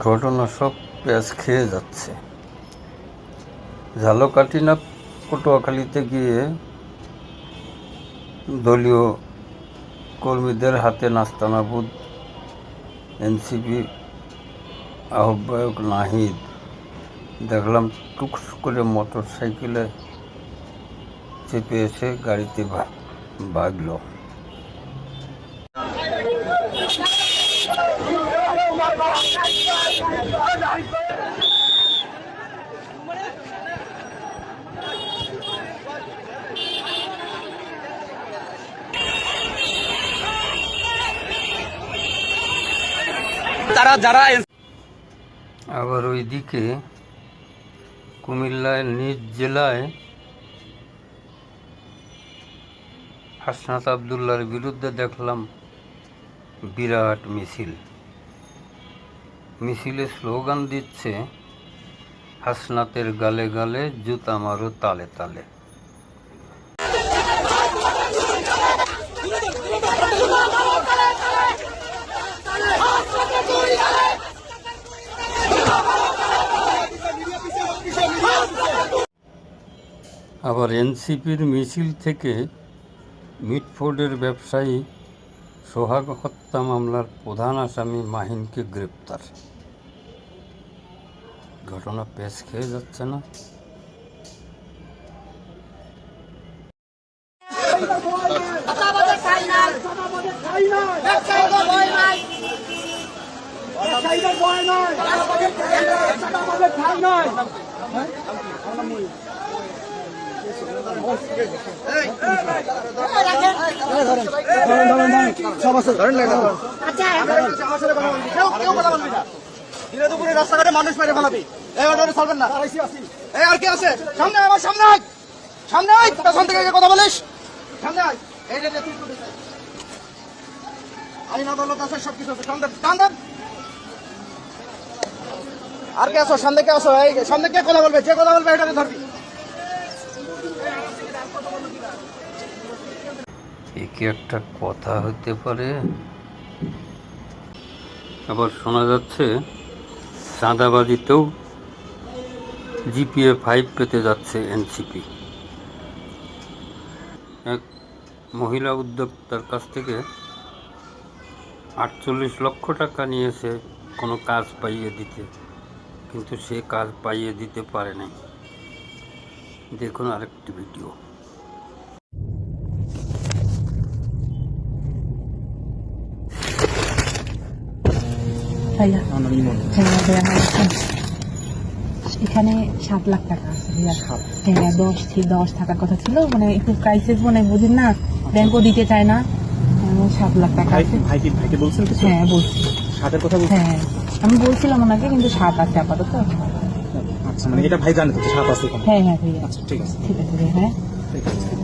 ঘটনা সব পেঁয়াজ খেয়ে যাচ্ছে। ঝালকাঠি পটুয়াখালীতে গিয়ে দলীয় কর্মীদের হাতে নাস্তানাবুদ এনসিপি আহ্বায়ক নাহিদ। দেখলাম টুকস করে মোটর সাইকেলে চেপে এসে গাড়িতে ভাগল। আবার ওইদিকে কুমিল্লায় নিজ জেলায় হাসনাত আবদুল্লাহর বিরুদ্ধে দেখলাম বিরাট মিছিলে স্লোগান দিচ্ছে, হাসনাতের গালে গালে জুতা মারো তালে তালে। আবার এনসিপির মিছিল থেকে মিটফোর্ডের ব্যবসায়ী সোহাগ হত্যা মামলার প্রধান আসামি মাহিনকে গ্রেপ্তার। ঘটনা পেশ খেয়ে যাচ্ছে না? রাস্তাঘাটে মানুষ মেরে ফেলাবি, চলবেন না। আর কি আছে সামনে? আমার সামনে সামনে পেছন থেকে কথা বলিস, সামনে আইন আদালত আছে, সবকিছু আছে। আর কে আসো? সামনে কে আসো? এই সামনে কে কথা বলবে? যে কথা বলবে এটাকে ধরবি। কি একটা কথা হতে পারে। আবার শোনা যাচ্ছে চাঁদাবাজিতেও জিপিএ 5 পেতে যাচ্ছে এনসিপি। এক মহিলা উদ্যোক্তার কাছ থেকে 48 লক্ষ টাকা নিয়েছে কোনো কাজ পাইয়ে দিতে, কিন্তু সে কাজ পাইয়ে দিতে পারে নাই। দেখুন আরেকটি ভিডিও। এখানে 7 লাখ টাকা আছে ভাইয়া। হ্যাঁ, 10 টাকার কথা ছিল, মানে একটু ক্রাইসিস, মানে বুঝেন না, ব্যাংকও দিতে চায় না। 7 লাখ টাকা আছে। ভাইকে বলছেন? হ্যাঁ বলছি, 7-এর কথা বলছেন? হ্যাঁ আমি বলছিলাম ওনাকে, কিন্তু 7 আছে আপাতত। আচ্ছা, মানে এটা ভাই জানে তো 7 আছে? হ্যাঁ ভাইয়া। আচ্ছা ঠিক আছে, ঠিক আছে ভাইয়া। হ্যাঁ ঠিক আছে।